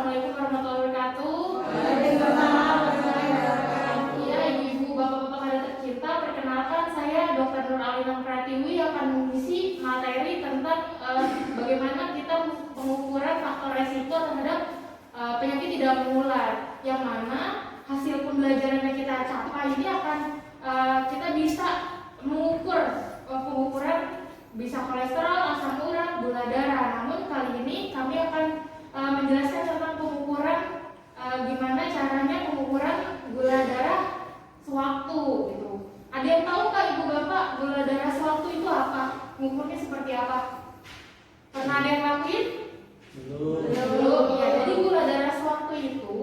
Assalamualaikum warahmatullahi wabarakatuh. Waalaikumsalam warahmatullahi wabarakatuh. Iya, ibu-ibu, bapak-bapak kada tercinta, perkenalkan saya Dr. Nur Alina Pratiwi yang akan mengisi materi tentang bagaimana kita pengukuran faktor resiko terhadap penyakit tidak menular, yang mana hasil pembelajaran yang kita capai ini akan kita bisa mengukur pengukuran bisa kolesterol, asam urat, gula darah. Namun kali ini kami akan menjelaskan tentang pengukuran gimana caranya pengukuran gula darah sewaktu gitu. Ada yang tahu nggak ibu bapak gula darah sewaktu itu apa? Mengukurnya seperti apa? Pernah ada yang lakuin? Belum. Ya, jadi gula darah sewaktu itu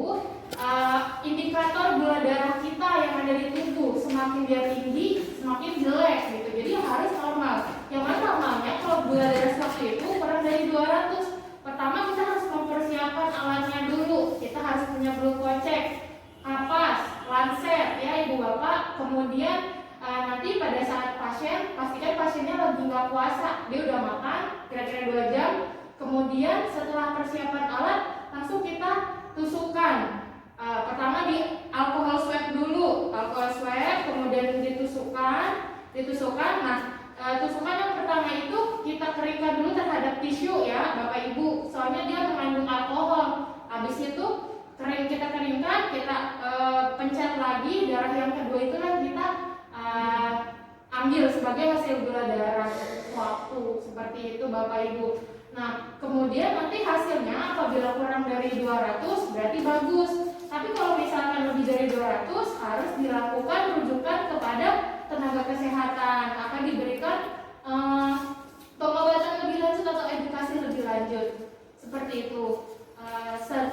indikator gula darah kita yang ada di tubuh. Semakin dia tinggi, semakin jelek gitu. Jadi harus normal. Yang mana normalnya kalau gula darah sewaktu itu kurang dari 200. Pertama kita harus mempersiapkan alatnya dulu. Kita harus punya glucose, kapas, lancet ya ibu bapak. Kemudian nanti pada saat pasien, pastikan pasiennya lagi nggak puasa, dia udah makan kira-kira 2 jam. Kemudian setelah persiapan alat langsung kita tusukkan. Pertama di alkohol swab dulu, alkohol swab, kemudian ditusukkan. Nah, tusukan yang pertama itu kita keringkan dulu terhadap tisu ya Bapak Ibu, soalnya dia mengandung alkohol. Habis itu kita keringkan, kita pencet lagi. Darah yang kedua itu kan kita ambil sebagai hasil gula darah waktu seperti itu Bapak Ibu. Nah, kemudian nanti hasilnya apabila kurang dari 200 berarti bagus. Tapi kalau misalkan lebih dari 200 harus dilakukan rujukan kepada tenaga kesehatan, akan diberikan pengobatan lebih lanjut atau edukasi lebih lanjut seperti itu.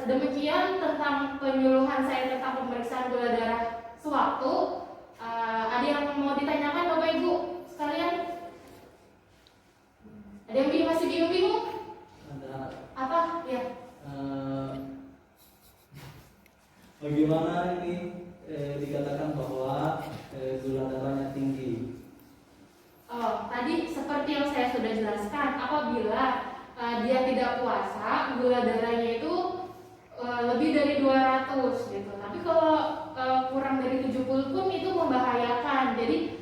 Demikian tentang penyuluhan saya tentang pemeriksaan gula darah sewaktu. Ada yang mau ditanyakan Bapak Ibu sekalian? Ada yang masih bingung-bingung? Ada. Apa? Ya. Bagaimana ini dikatakan bahwa gula darahnya tinggi? Oh, tadi seperti yang saya sudah jelaskan, apabila dia tidak puasa, gula darahnya itu lebih dari 200 gitu. Tapi kalau kurang dari 70 pun itu membahayakan. Jadi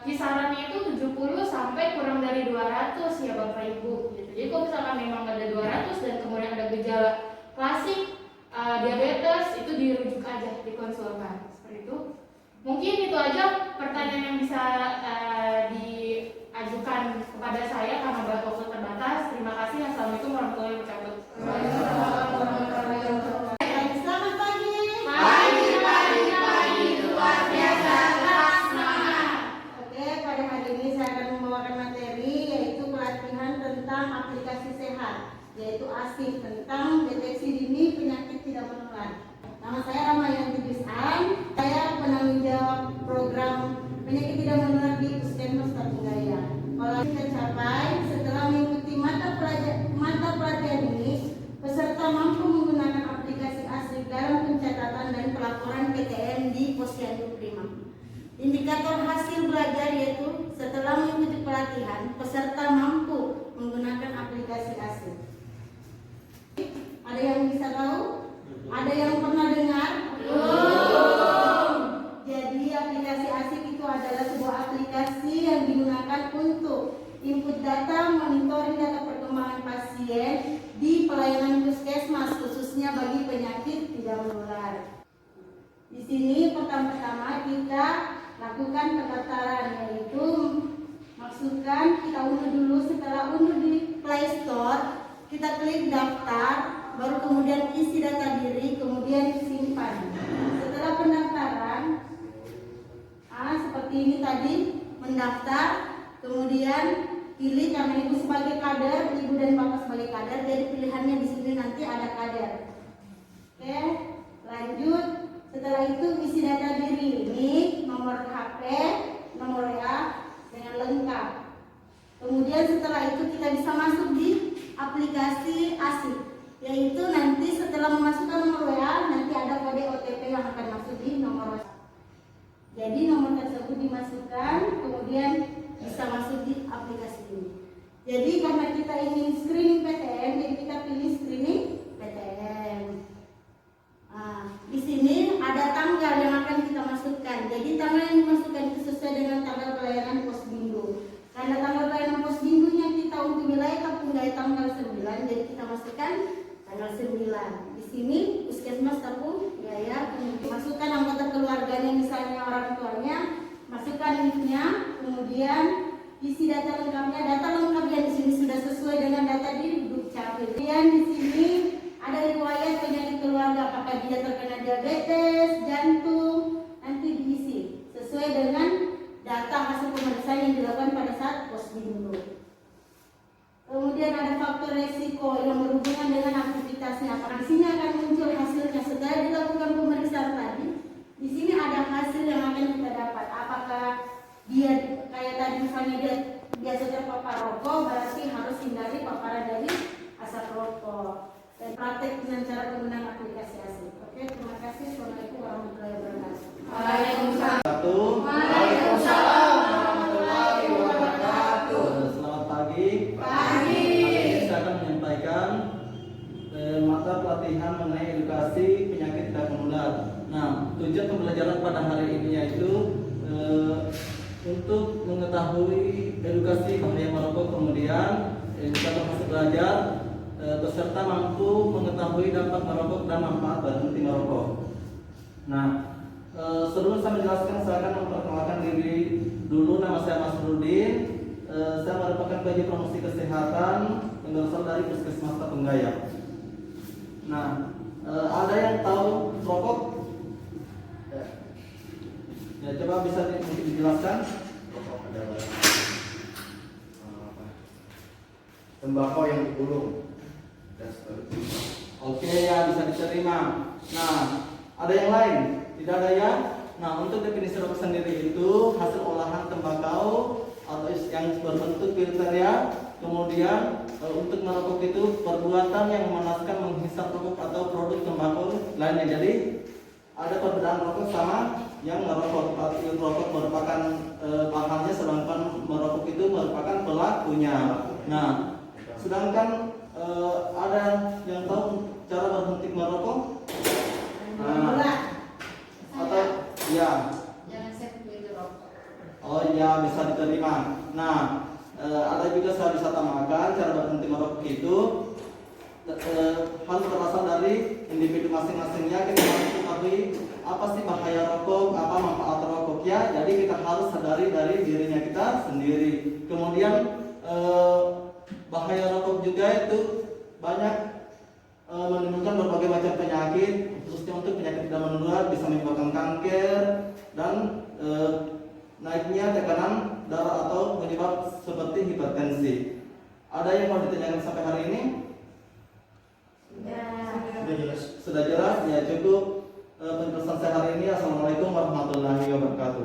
kisarannya itu 70 sampai kurang dari 200 ya Bapak Ibu gitu. Jadi kalau misalkan memang ada 200 dan kemudian ada gejala klasik diabetes, itu dirujuk aja, dikonsulkan seperti itu. Mungkin itu aja pertanyaan yang bisa diajukan kepada saya karena waktu terbatas. Terima kasih. Assalamualaikum warahmatullahi wabarakatuh. Selamat pagi. Pagi, luar biasa. Semangat. Oke, pada hari ini saya akan membawakan materi yaitu pelatihan tentang aplikasi sehat, yaitu ASIF, tentang deteksi dini penyakit tidak menular. Nama saya Ramayanti Bisan, saya penanggung jawab program penyakit tidak menular di Puskesmas Katunggaya. Kalau kita capai setelah mengikuti mata pelatihan ini, peserta mampu menggunakan aplikasi ASIF dalam pencatatan dan pelaporan PTM di Posyandu Prima. Indikator hasil belajar yaitu setelah mengikuti pelatihan, peserta mampu menggunakan aplikasi ASIF. Ada yang bisa tahu? Ada yang pernah dengar? Belum. Jadi aplikasi ASIF itu adalah sebuah aplikasi yang digunakan untuk input data, monitoring data perkembangan pasien di pelayanan puskesmas, khususnya bagi penyakit tidak menular. Di sini pertama-tama kita lakukan pendaftaran, yaitu masukkan, kita unduh dulu. Setelah unduh di Play Store, kita klik daftar, baru kemudian isi data diri, kemudian simpan. Setelah pendaftaran, seperti ini tadi, mendaftar, kemudian pilih karena ibu sebagai kader, ibu dan bapak sebagai kader, jadi pilihannya di sini nanti ada kader. Oke, lanjut. Setelah itu isi data diri, nik, nomor HP, nomor WA dengan lengkap. Kemudian setelah itu kita bisa masuk di aplikasi ASIF, yaitu nanti setelah memasukkan nomor WA nanti ada kode OTP yang akan masuk di nomor WhatsApp. Jadi nomor tersebut dimasukkan, kemudian bisa masuk di aplikasi ini. Jadi karena kita ingin screening PTM, jadi kita pilih screening PTM. 9, jadi kita masukkan tanggal 9. Di sini puskesmas Tapung Jaya, masukkan anggota keluarganya, misalnya orang tuanya, masukkan NIK-nya, kemudian isi data lengkapnya. Data lengkap yang di sini sudah sesuai dengan data di Dukcapil. Kemudian di sini ada riwayat penyakit keluarga, apakah dia terkena diabetes, jantung, nanti diisi sesuai dengan data hasil pemeriksaan yang dilakukan pada saat posdindu. Kemudian ada faktor resiko yang berhubungan dengan aktivitasnya. Apakah di sini akan muncul hasilnya setelah dilakukan pemeriksaan tadi? Di sini ada hasil yang akan kita dapat. Apakah dia kayak tadi misalnya dia biasa terpapar rokok, berarti harus hindari paparan dari asap rokok. Dan praktek dengan cara penggunaan aplikasi asik. Oke, terima kasih. Assalamualaikum warahmatullahi wabarakatuh. Waalaikumsalam. Waalaikumsalam warahmatullahi wabarakatuh. Selamat pagi. Pagi. Hari ini saya akan menyampaikan mata pelatihan mengenai edukasi penyakit tidak menular. Nah, tujuan pembelajaran pada hari ini yaitu untuk mengetahui edukasi bahaya merokok, kemudian edukator hasil belajar peserta mampu mengetahui dampak merokok dan manfaat berhenti merokok. Nah, sebelum saya menjelaskan, saya akan memperkenalkan diri dulu. Nama saya Mas Rudin. Saya merupakan PJ Promosi Kesehatan yang berasal dari Puskesmas Tapung Jaya. Nah, ada yang tahu rokok? Ya, coba bisa mungkin dijelaskan. Rokok adalah tembakau yang digulung dan seterusnya. Oke, ya bisa diterima. Nah, ada yang lain? Tidak ada ya? Nah, untuk definisi rokok sendiri itu hasil olahan tembakau atau yang berbentuk filter ya. Kemudian untuk merokok itu perbuatan yang memanaskan, menghisap rokok atau produk tembakau lainnya. Jadi ada perbedaan rokok sama yang merokok. Rokok merupakan bahannya, sedangkan merokok itu merupakan pelakunya. Nah, sedangkan ada yang tahu cara berhenti merokok? Atau ya? Jangan sekali rokok. Oh ya, bisa diterima. Nah, ada juga saya bisa tambahkan cara berhenti merokok itu harus berasal dari individu masing-masingnya. Kita harus mengetahui apa sih bahaya rokok, apa manfaat rokok ya. Jadi kita harus sadari dari dirinya kita sendiri. Kemudian bahaya rokok juga itu banyak menimbulkan berbagai macam penyakit, khususnya untuk penyakit tidak menular, bisa menyebabkan kanker dan naiknya tekanan darah atau penyebab seperti hipertensi. Ada yang mau ditanyakan sampai hari ini? Sudah jelas. Sudah jelas? Ya cukup penjelasan saya hari ini. Assalamualaikum warahmatullahi wabarakatuh.